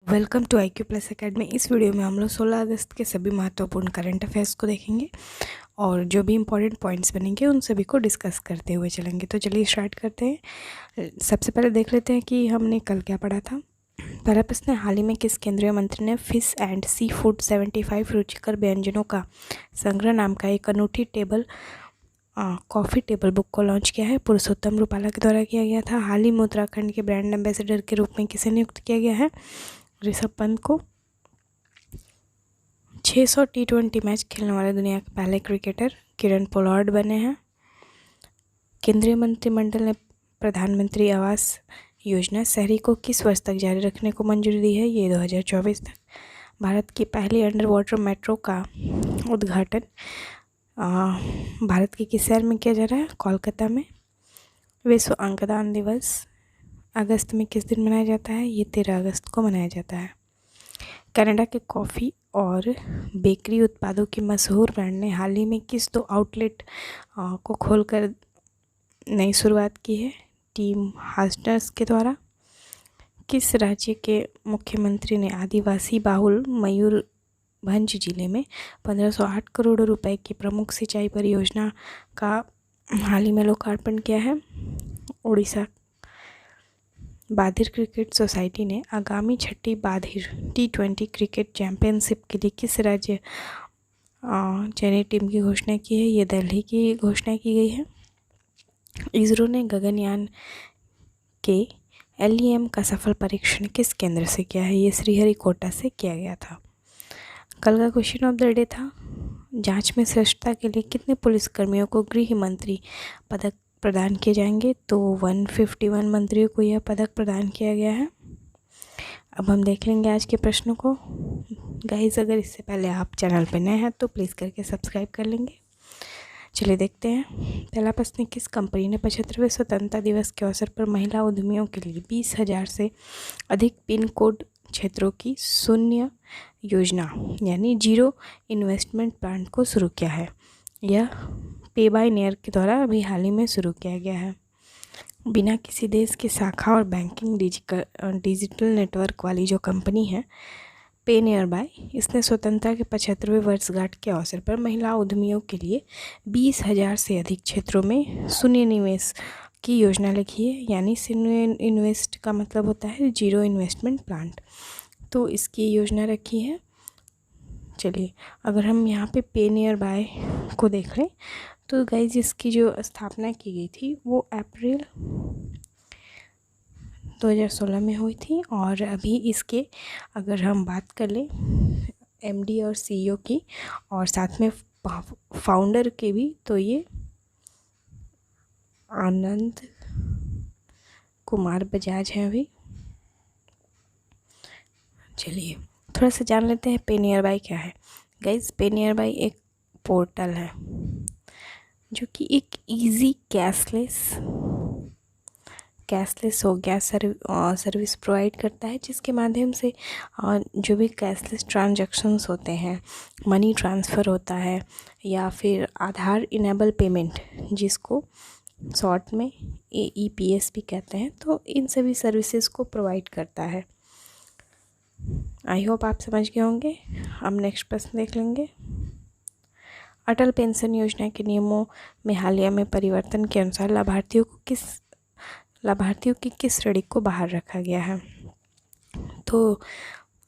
Welcome to IQ plus academy. इस video में हम लोग 16 अगस्त के सभी महत्वपूर्ण करंट अफेयर्स को देखेंगे और जो भी इम्पोर्टेंट पॉइंट्स बनेंगे उन सभी को डिस्कस करते हुए चलेंगे। तो चलिए स्टार्ट करते हैं। सबसे पहले देख लेते हैं कि हमने कल क्या पढ़ा था। पहला प्रश्न है, हाल ही में किस केंद्रीय मंत्री ने फिश एंड सी फूड 75 रुचिकर व्यंजनों का संग्रह नाम का एक अनूठी कॉफ़ी टेबल बुक को लॉन्च किया है? पुरुषोत्तम रूपाला के द्वारा किया गया था। हाल ही में उत्तराखंड के ब्रांड एम्बेसडर के रूप में किसे नियुक्त किया गया है? ऋषभ पंत को। 600 T20 मैच खेलने वाले दुनिया के पहले क्रिकेटर किरण पोलार्ड बने हैं। केंद्रीय मंत्रिमंडल ने प्रधानमंत्री आवास योजना शहरी को किस वर्ष तक जारी रखने को मंजूरी दी है? ये 2024 तक। भारत की पहली अंडर वाटर मेट्रो का उद्घाटन भारत के किस शहर में किया जा रहा है? कोलकाता में। विश्व अंगदान दिवस अगस्त में किस दिन मनाया जाता है? ये 13 अगस्त को मनाया जाता है। कनाडा के कॉफ़ी और बेकरी उत्पादों की मशहूर ब्रांड ने हाल ही में किस 2 आउटलेट को खोलकर नई शुरुआत की है? टीम हास्टर्स के द्वारा। किस राज्य के मुख्यमंत्री ने आदिवासी बाहुल मयूरभंज जिले में 1508 करोड़ रुपए की प्रमुख सिंचाई परियोजना का हाल ही में लोकार्पण किया है? उड़ीसा। बाधिर क्रिकेट सोसाइटी ने आगामी 6ठी बाधिर T20 क्रिकेट चैंपियनशिप के लिए किस राज्य चयनित टीम की घोषणा की है? ये दिल्ली की घोषणा की गई है। इसरो ने गगनयान के LEM का सफल परीक्षण किस केंद्र से किया है? ये श्रीहरिकोटा से किया गया था। कल का क्वेश्चन ऑफ द डे था, जांच में श्रेष्ठता के लिए कितने पुलिसकर्मियों को गृह मंत्री पदक प्रदान किए जाएंगे? तो 151 मंत्रियों को यह पदक प्रदान किया गया है। अब हम देख लेंगे आज के प्रश्नों को। गाइस, अगर इससे पहले आप चैनल पर नए हैं तो प्लीज़ करके सब्सक्राइब कर लेंगे। चलिए देखते हैं। पहला प्रश्न, किस कंपनी ने 75वें स्वतंत्रता दिवस के अवसर पर महिला उद्यमियों के लिए 20,000 से अधिक पिन कोड क्षेत्रों की शून्य योजना यानी जीरो इन्वेस्टमेंट प्लान को शुरू किया है? यह पे बाय नियर के द्वारा अभी हाल ही में शुरू किया गया है। बिना किसी देश की शाखा और बैंकिंग डिजिटल नेटवर्क वाली जो कंपनी है पे नियर बाय, इसने स्वतंत्रता के 75वें वर्षगांठ के अवसर पर महिला उद्यमियों के लिए 20,000 से अधिक क्षेत्रों में शून्य निवेश की योजना लिखी है। यानी शून्य इन्वेस्ट का मतलब होता है जीरो इन्वेस्टमेंट प्लान। तो इसकी योजना रखी है। चलिए, अगर हम यहाँ पे नियर बाय को देख लें तो गाइज इसकी जो स्थापना की गई थी वो अप्रैल 2016 में हुई थी। और अभी इसके अगर हम बात कर लें MD और CEO की और साथ में फाउंडर के भी, तो ये आनंद कुमार बजाज हैं अभी। चलिए थोड़ा सा जान लेते हैं पे नियर बाय क्या है। गाइज, पे नियर बाय एक पोर्टल है जो कि एक इजी कैशलेस हो गया सर्विस प्रोवाइड करता है, जिसके माध्यम से जो भी कैशलेस ट्रांजैक्शंस होते हैं, मनी ट्रांसफ़र होता है या फिर आधार इनेबल पेमेंट, जिसको शॉर्ट में AEPS भी कहते हैं, तो इन सभी सर्विसेज को प्रोवाइड करता है। आई होप आप समझ गए होंगे। अब नेक्स्ट प्रश्न देख लेंगे। अटल पेंशन योजना के नियमों में हालिया में परिवर्तन के अनुसार लाभार्थियों की किस श्रेणी को बाहर रखा गया है? तो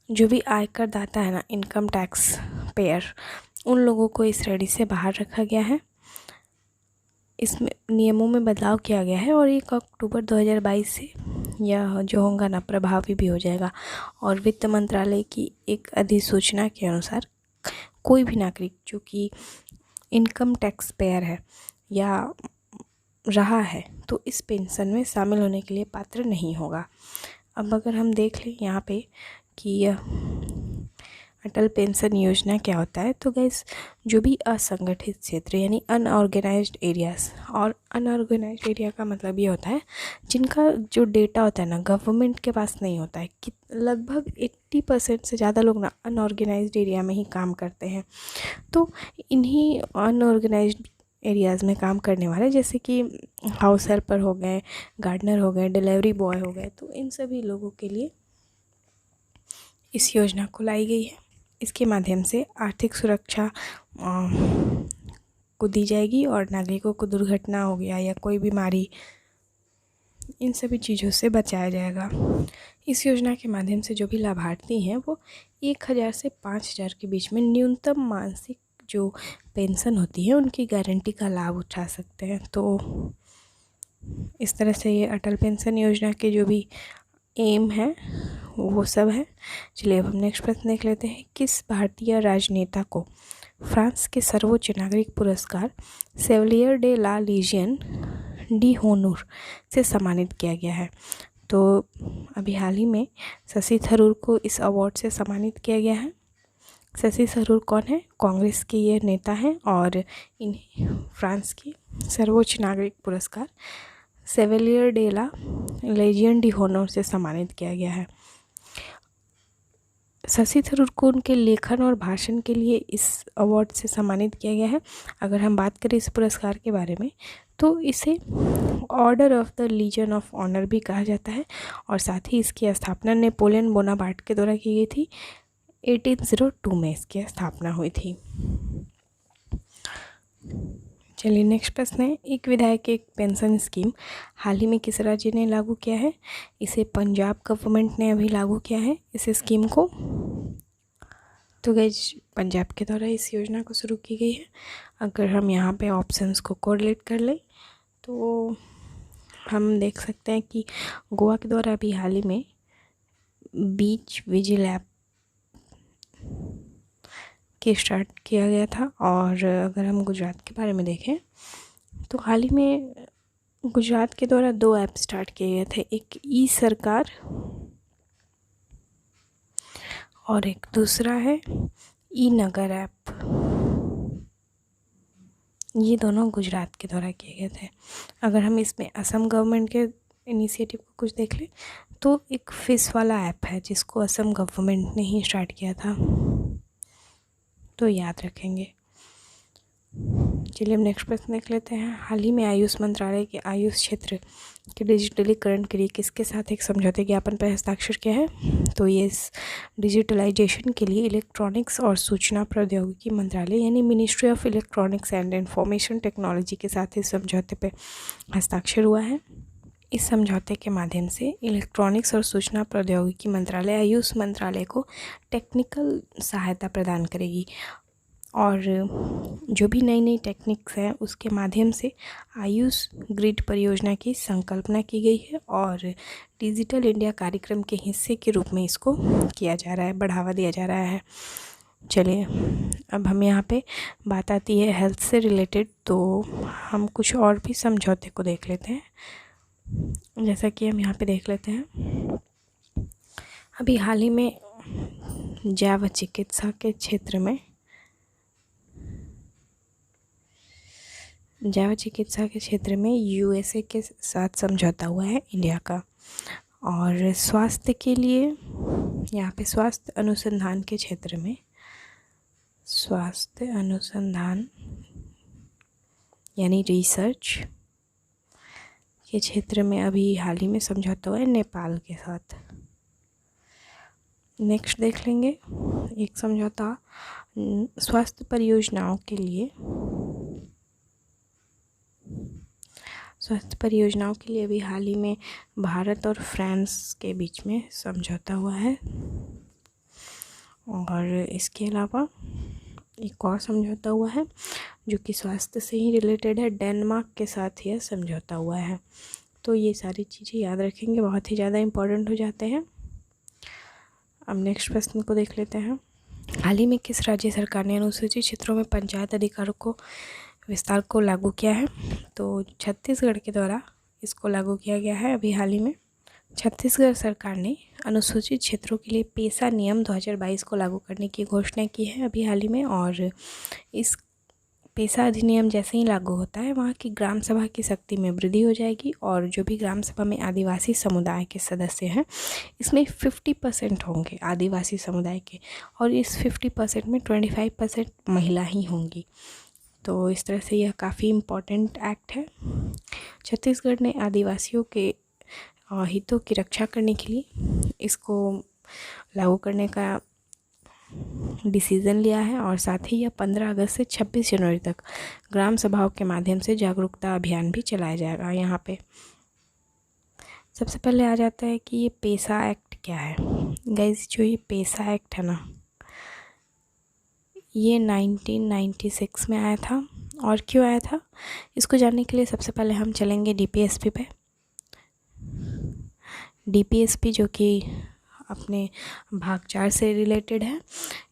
जो भी आयकर दाता है ना, इनकम टैक्स पेयर, उन लोगों को इस श्रेणी से बाहर रखा गया है। इसमें नियमों में बदलाव किया गया है और 1 अक्टूबर 2022 से यह जो होगा ना प्रभावी भी हो जाएगा। और वित्त मंत्रालय की एक अधिसूचना के अनुसार कोई भी नागरिक जो कि इनकम टैक्स पेयर है या रहा है तो इस पेंशन में शामिल होने के लिए पात्र नहीं होगा। अब अगर हम देख लें यहाँ पे कि यह अटल पेंशन योजना क्या होता है, तो गाइस जो भी असंगठित क्षेत्र यानी अनऑर्गेनाइज्ड एरियाज़, और अनऑर्गेनाइज्ड एरिया का मतलब ये होता है जिनका जो डेटा होता है ना गवर्नमेंट के पास नहीं होता है, कि लगभग 80% से ज़्यादा लोग ना अनऑर्गेनाइज्ड एरिया में ही काम करते हैं। तो इन्हीं अनऑर्गेनाइज्ड एरियाज़ में काम करने वाले, जैसे कि हाउस हेल्पर हो गए, गार्डनर हो गए, डिलीवरी बॉय हो गए, तो इन सभी लोगों के लिए इस योजना को लाई गई है। इसके माध्यम से आर्थिक सुरक्षा को दी जाएगी और नागरिकों को दुर्घटना हो गया या कोई बीमारी, इन सभी चीज़ों से बचाया जाएगा। इस योजना के माध्यम से जो भी लाभार्थी हैं वो 1000 से 5000 के बीच में न्यूनतम मासिक जो पेंशन होती है उनकी गारंटी का लाभ उठा सकते हैं। तो इस तरह से ये अटल पेंशन योजना के जो भी एम है वो सब है। चलिए अब हम नेक्स्ट प्रश्न देख लेते हैं। किस भारतीय राजनेता को फ्रांस के सर्वोच्च नागरिक पुरस्कार सेवलियर डे ला लीजियन डी होनूर से सम्मानित किया गया है? तो अभी हाल ही में शशि थरूर को इस अवार्ड से सम्मानित किया गया है। शशि थरूर कौन है? कांग्रेस के ये नेता हैं और इन्हें फ्रांस की सर्वोच्च नागरिक पुरस्कार सेवलियर डे ला लीजियन डी होनूर से सम्मानित किया गया है। शशि थरूर को उनके लेखन और भाषण के लिए इस अवार्ड से सम्मानित किया गया है। अगर हम बात करें इस पुरस्कार के बारे में तो इसे order of the legion of honour भी कहा जाता है और साथ ही इसकी स्थापना नेपोलियन बोनापार्ट के द्वारा की गई थी। 1802 में इसकी स्थापना हुई थी। चलिए नेक्स्ट प्रश्न है। एक विधायक एक पेंशन स्कीम हाल ही में किस राज्य ने लागू किया है? इसे पंजाब गवर्नमेंट ने अभी लागू किया है इस स्कीम को। तो गाइस पंजाब के द्वारा इस योजना को शुरू की गई है। अगर हम यहाँ पे ऑप्शंस को कोरिलेट कर लें तो हम देख सकते हैं कि गोवा के द्वारा अभी हाल ही में बीच विजिल ऐप के स्टार्ट किया गया था। और अगर हम गुजरात के बारे में देखें तो हाल ही में गुजरात के द्वारा 2 ऐप स्टार्ट किए गए थे, एक ई सरकार और एक दूसरा है ई नगर ऐप। ये दोनों गुजरात के द्वारा किए गए थे। अगर हम इसमें असम गवर्नमेंट के इनिशिएटिव को कुछ देख लें तो एक फिश वाला ऐप है जिसको असम गवर्नमेंट ने ही स्टार्ट किया था, तो याद रखेंगे। चलिए हम नेक्स्ट प्रश्न देख लेते हैं। हाल ही में आयुष मंत्रालय के आयुष क्षेत्र के डिजिटलीकरण के लिए किसके साथ एक समझौते ज्ञापन पर हस्ताक्षर किया है? तो ये इस डिजिटलाइजेशन के लिए इलेक्ट्रॉनिक्स और सूचना प्रौद्योगिकी मंत्रालय यानी ministry of electronics and information technology के साथ इस समझौते पर हस्ताक्षर हुआ है। इस समझौते के माध्यम से इलेक्ट्रॉनिक्स और सूचना प्रौद्योगिकी मंत्रालय आयुष मंत्रालय को टेक्निकल सहायता प्रदान करेगी और जो भी नई नई टेक्निक्स हैं उसके माध्यम से आयुष ग्रिड परियोजना की संकल्पना की गई है और डिजिटल इंडिया कार्यक्रम के हिस्से के रूप में इसको किया जा रहा है, बढ़ावा दिया जा रहा है। चलिए अब हम यहाँ पे बात आती है हेल्थ से रिलेटेड, तो हम कुछ और भी समझौते को देख लेते हैं। जैसा कि हम यहाँ पे देख लेते हैं, अभी हाल ही में जैव चिकित्सा के क्षेत्र में यूएसए के साथ समझौता हुआ है इंडिया का। और स्वास्थ्य के लिए यहाँ पे स्वास्थ्य अनुसंधान के क्षेत्र में स्वास्थ्य अनुसंधान यानी रिसर्च के क्षेत्र में अभी हाल ही में समझौता हुआ है नेपाल के साथ। नेक्स्ट देख लेंगे एक समझौता स्वास्थ्य परियोजनाओं के लिए अभी हाल ही में भारत और फ्रांस के बीच में समझौता हुआ है। और इसके अलावा एक और समझौता हुआ है जो कि स्वास्थ्य से ही रिलेटेड है, डेनमार्क के साथ यह समझौता हुआ है। तो ये सारी चीज़ें याद रखेंगे, बहुत ही ज़्यादा इम्पोर्टेंट हो जाते हैं। अब नेक्स्ट प्रश्न को देख लेते हैं। हाल ही में किस राज्य सरकार ने अनुसूचित क्षेत्रों में पंचायत अधिकारों को विस्तार को लागू किया है? तो छत्तीसगढ़ के द्वारा इसको लागू किया गया है। अभी हाल ही में छत्तीसगढ़ सरकार ने अनुसूचित क्षेत्रों के लिए पेशा नियम 2022 को लागू करने की घोषणा की है अभी हाल ही में। और इस पेशा अधिनियम जैसे ही लागू होता है वहाँ की ग्राम सभा की शक्ति में वृद्धि हो जाएगी और जो भी ग्राम सभा में आदिवासी समुदाय के सदस्य हैं इसमें 50% होंगे आदिवासी समुदाय के और इस 50% में 25% महिला ही होंगी। तो इस तरह से यह काफ़ी इम्पोर्टेंट एक्ट है। छत्तीसगढ़ ने आदिवासियों के हितों की रक्षा करने के लिए इसको लागू करने का डिसीज़न लिया है। और साथ ही यह 15 अगस्त से 26 जनवरी तक ग्राम सभाओं के माध्यम से जागरूकता अभियान भी चलाया जाएगा। यहाँ पे सबसे पहले आ जाता है कि ये पेसा एक्ट क्या है। गाइस, जो ये पेसा एक्ट है ना, ये 1996 में आया था। और क्यों आया था, इसको जानने के लिए सबसे पहले हम चलेंगे डीपीएसपी पे। डीपीएसपी जो कि अपने भाग 4 से रिलेटेड है।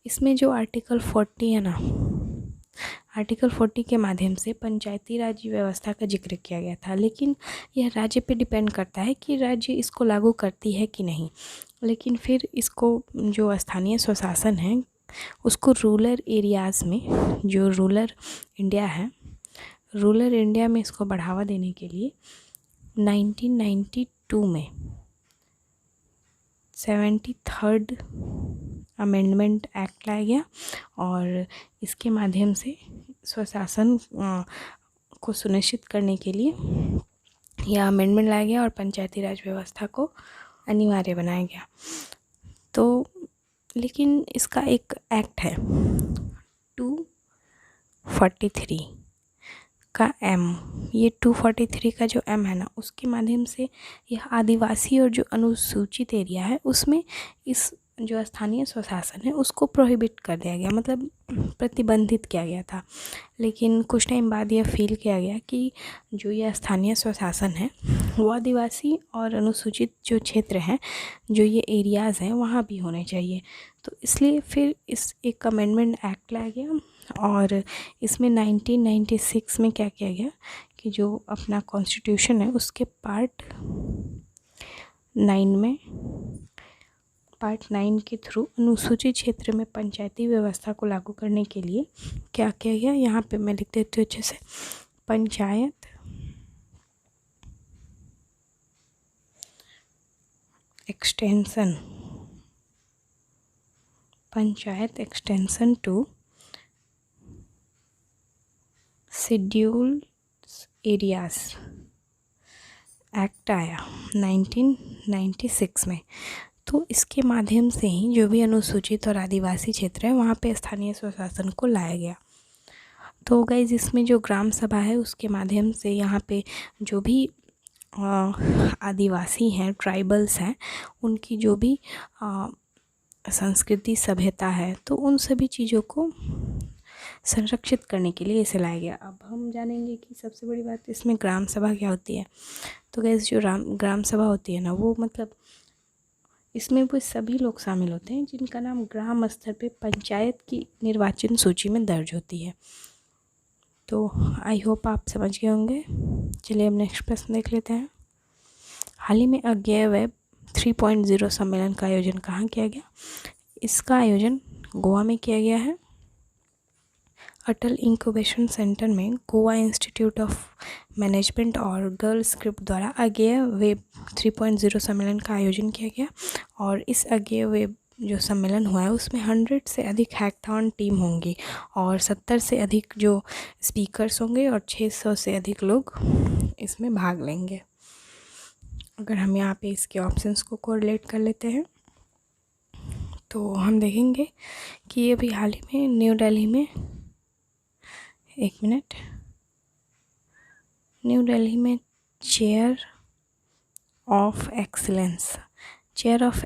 इसमें जो आर्टिकल 40 है ना, आर्टिकल 40 के माध्यम से पंचायती राज व्यवस्था का जिक्र किया गया था। लेकिन यह राज्य पे डिपेंड करता है कि राज्य इसको लागू करती है कि नहीं। लेकिन फिर इसको जो स्थानीय स्वशासन है उसको रूरल एरियाज़ में, जो रूरल इंडिया है, रूरल इंडिया में इसको बढ़ावा देने के लिए 1992 में 73rd अमेंडमेंट एक्ट लाया गया। और इसके माध्यम से स्वशासन को सुनिश्चित करने के लिए यह अमेंडमेंट लाया गया और पंचायती राज व्यवस्था को अनिवार्य बनाया गया। तो लेकिन इसका एक एक्ट है 243 का एम, ये 243 का जो एम है ना, उसके माध्यम से यह आदिवासी और जो अनुसूचित एरिया है उसमें इस जो स्थानीय स्वशासन है उसको प्रोहिबिट कर दिया गया, मतलब प्रतिबंधित किया गया था। लेकिन कुछ टाइम बाद यह फील किया गया कि जो यह स्थानीय स्वशासन है वो आदिवासी और अनुसूचित जो क्षेत्र हैं, जो ये एरियाज़ हैं, वहाँ भी होने चाहिए। तो इसलिए फिर इस एक अमेंडमेंट एक्ट लाया गया। और इसमें 1996 में क्या किया गया कि जो अपना कॉन्स्टिट्यूशन है उसके पार्ट 9 के थ्रू अनुसूचित क्षेत्र में पंचायती व्यवस्था को लागू करने के लिए क्या किया गया, यहाँ पे मैं लिख देती हूँ अच्छे से, panchayat extension to scheduled areas act आया 1996 में। तो इसके माध्यम से ही जो भी अनुसूचित और आदिवासी क्षेत्र है वहाँ पे स्थानीय स्वशासन को लाया गया। तो गाइज, इसमें जो ग्राम सभा है उसके माध्यम से यहाँ पे जो भी आदिवासी हैं, ट्राइबल्स हैं, उनकी जो भी संस्कृति सभ्यता है, तो उन सभी चीज़ों को संरक्षित करने के लिए इसे लाया गया। अब हम जानेंगे कि सबसे बड़ी बात इसमें ग्राम सभा क्या होती है। तो गाइस, जो ग्राम सभा होती है ना, वो मतलब इसमें वो सभी लोग शामिल होते हैं जिनका नाम ग्राम स्तर पे पंचायत की निर्वाचन सूची में दर्ज होती है। तो आई होप आप समझ गए होंगे। चलिए अब नेक्स्ट प्रश्न देख लेते हैं। हाल ही में अज्ञेय वेब 3.0 सम्मेलन का आयोजन कहाँ किया गया? इसका आयोजन गोवा में किया गया है। अटल इंक्यूबेशन सेंटर में गोवा इंस्टीट्यूट ऑफ मैनेजमेंट और गर्ल स्क्रिप्ट द्वारा अज्ञेय वेब 3.0 सम्मेलन का आयोजन किया गया। और इस अज्ञेय वेब जो सम्मेलन हुआ है उसमें 100 से अधिक हैकाथॉन टीम होंगी और 70 से अधिक जो स्पीकर्स होंगे और 600 से अधिक लोग इसमें भाग लेंगे। अगर हम यहाँ पे इसके ऑप्शंस को कोरिलेट कर लेते हैं तो हम देखेंगे कि अभी हाल ही में न्यू दिल्ली में न्यू दिल्ली में चेयर ऑफ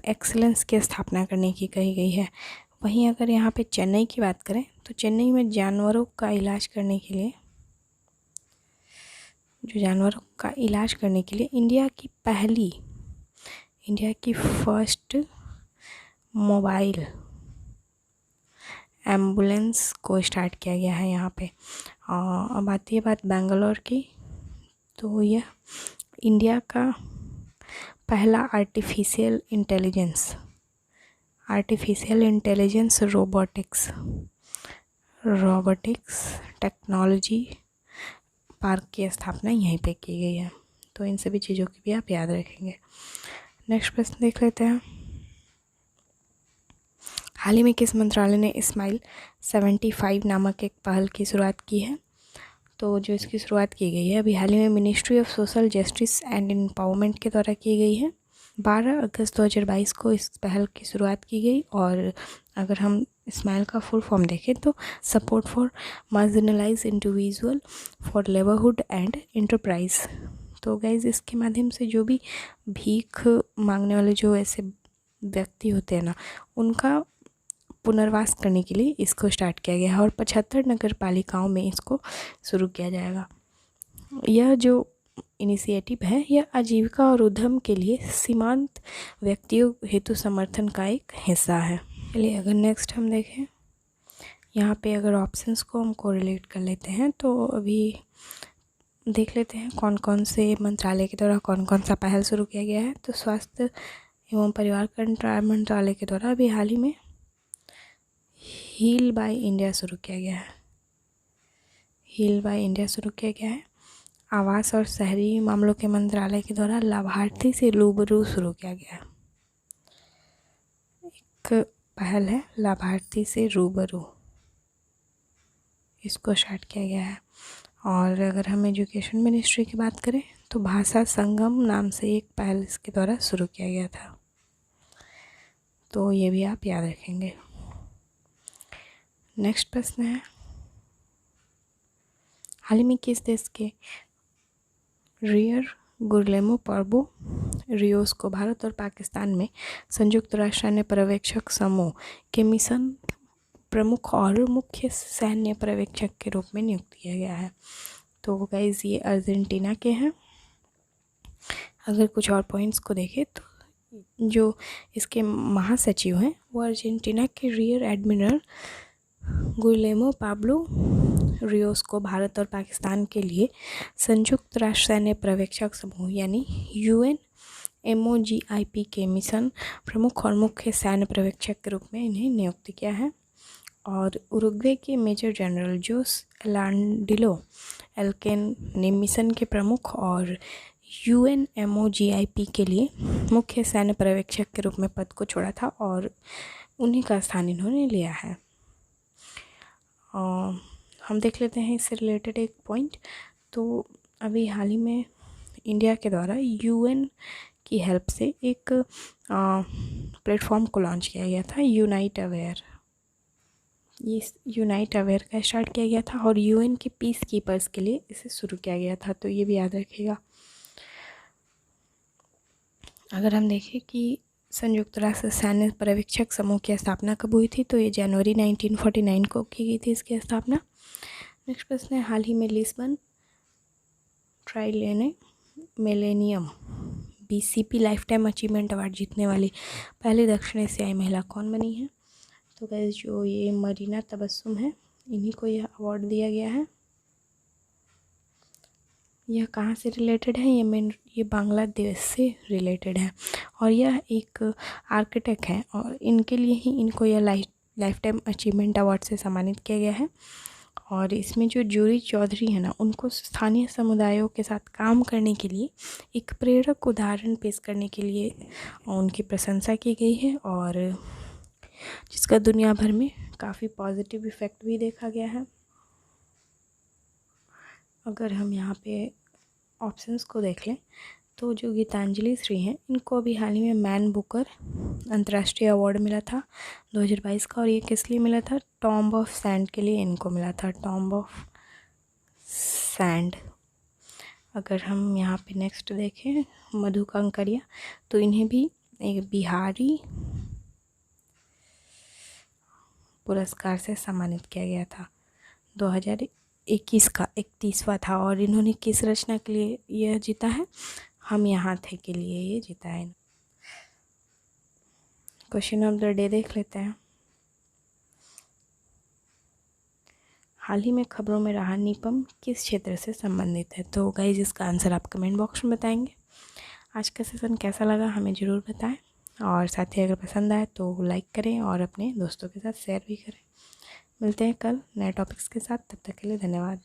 एक्सीलेंस की स्थापना करने की कही गई है। वहीं अगर यहाँ पे चेन्नई की बात करें तो चेन्नई में जानवरों का इलाज करने के लिए इंडिया की फर्स्ट मोबाइल एम्बुलेंस को स्टार्ट किया गया है यहाँ पे। अब आती है बात बेंगलोर की, तो यह इंडिया का पहला artificial intelligence robotics technology park की स्थापना यहीं पे की गई है। तो इन सभी चीज़ों की भी आप याद रखेंगे। नेक्स्ट प्रश्न देख लेते हैं। हाल ही में किस मंत्रालय ने स्माइल 75 नामक एक पहल की शुरुआत की है? तो जो इसकी शुरुआत की गई है अभी हाल ही में ministry of social justice and empowerment के द्वारा की गई है। 12 अगस्त 2022 को इस पहल की शुरुआत की गई। और अगर हम स्माइल का फुल फॉर्म देखें तो support for marginalise individual for livelihood and enterprise. तो गाइज इसके माध्यम से जो भी भीख मांगने वाले जो ऐसे व्यक्ति होते हैं ना, उनका पुनर्वास करने के लिए इसको स्टार्ट किया गया है और 75 नगर पालिकाओं में इसको शुरू किया जाएगा। यह जो इनिशिएटिव है यह आजीविका और उद्यम के लिए सीमांत व्यक्तियों हेतु समर्थन का एक हिस्सा है। चलिए अगर नेक्स्ट हम देखें, यहाँ पे अगर ऑप्शंस को हम कोरिलेट कर लेते हैं तो अभी देख लेते हैं कौन कौन से मंत्रालय के द्वारा कौन कौन सा पहल शुरू किया गया है। तो स्वास्थ्य एवं परिवार कल्याण मंत्रालय के द्वारा अभी हाल ही में हील बाय इंडिया शुरू किया गया है। हील बाय इंडिया शुरू किया गया है। आवास और शहरी मामलों के मंत्रालय के द्वारा लाभार्थी से रूबरू शुरू किया गया है। एक पहल है लाभार्थी से रूबरू, इसको स्टार्ट किया गया है। और अगर हम एजुकेशन मिनिस्ट्री की बात करें तो भाषा संगम नाम से एक पहल इसके द्वारा शुरू किया गया था। तो ये भी आप याद रखेंगे। नेक्स्ट प्रश्न है, हाल ही में किस देश के रियर गुरलेमो पर्बो रियोस को भारत और पाकिस्तान में संयुक्त राष्ट्र सैन्य पर्यवेक्षक समूह के मिशन प्रमुख और मुख्य सैन्य पर्यवेक्षक के रूप में नियुक्त किया गया है? तो गाइज ये अर्जेंटीना के हैं। अगर कुछ और पॉइंट्स को देखें तो जो इसके महासचिव हैं वो अर्जेंटीना के रियर एडमिरल गुइलेमो पाब्लो रियोस को भारत और पाकिस्तान के लिए संयुक्त राष्ट्र सैन्य पर्यवेक्षक समूह यानी UNMOGIP के मिशन प्रमुख और मुख्य सैन्य पर्यवेक्षक के रूप में इन्हें नियुक्त किया है। और उरुग्वे के मेजर जनरल जोस एलांडिलो एल्केन ने मिशन के प्रमुख और UNMOGIP के लिए मुख्य सैन्य पर्यवेक्षक के रूप में पद को छोड़ा था और उन्हीं का स्थान इन्होंने लिया है। हम देख लेते हैं इससे रिलेटेड एक पॉइंट। तो अभी हाल ही में इंडिया के द्वारा UN की हेल्प से एक प्लेटफॉर्म को लॉन्च किया गया था, यूनाइट अवेयर। ये यूनाइट अवेयर का स्टार्ट किया गया था और UN के पीस कीपर्स के लिए इसे शुरू किया गया था। तो ये भी याद रखिएगा। अगर हम देखें कि संयुक्त राष्ट्र सैन्य पर्यवेक्षक समूह की स्थापना कब हुई थी, तो ये जनवरी 1949 को की गई थी इसकी स्थापना। नेक्स्ट प्रश्न है, हाल ही में Lisbon Triennale Millennium BCP lifetime achievement award जीतने वाली पहली दक्षिण एशियाई महिला कौन बनी है? तो गाइस जो ये मरीना तबस्सुम है, इन्हीं को यह अवार्ड दिया गया है। यह कहाँ से रिलेटेड है? ये बांग्लादेश से रिलेटेड है और यह एक आर्किटेक्ट है और इनके लिए ही इनको यह लाइफ टाइम अचीवमेंट अवार्ड से सम्मानित किया गया है। और इसमें जो जूरी चौधरी है ना, उनको स्थानीय समुदायों के साथ काम करने के लिए एक प्रेरक उदाहरण पेश करने के लिए उनकी प्रशंसा की गई है और जिसका दुनिया भर में काफ़ी पॉजिटिव इफ़ेक्ट भी देखा गया है। अगर हम यहाँ पे ऑप्शंस को देख लें तो जो गीतांजलि श्री हैं, इनको अभी हाल ही में मैन बुकर अंतर्राष्ट्रीय अवार्ड मिला था 2022 का। और ये किस लिए मिला था? टॉम्ब ऑफ सैंड के लिए इनको मिला था, टॉम्ब ऑफ सैंड। अगर हम यहाँ पे नेक्स्ट देखें मधु कंकरिया, तो इन्हें भी एक बिहारी पुरस्कार से सम्मानित किया गया था। 2021 का 31वां था और इन्होंने किस रचना के लिए यह जीता है? हम यहाँ थे के लिए ये जीता है। क्वेश्चन ऑफ द डे देख लेते हैं। हाल ही में खबरों में रहा निपम किस क्षेत्र से संबंधित है? तो गाइस इसका आंसर आप कमेंट बॉक्स में बताएंगे। आज का सेशन कैसा लगा हमें ज़रूर बताएं और साथ ही अगर पसंद आए तो लाइक करें और अपने दोस्तों के साथ शेयर भी करें। मिलते हैं कल नए टॉपिक्स के साथ, तब तक के लिए धन्यवाद।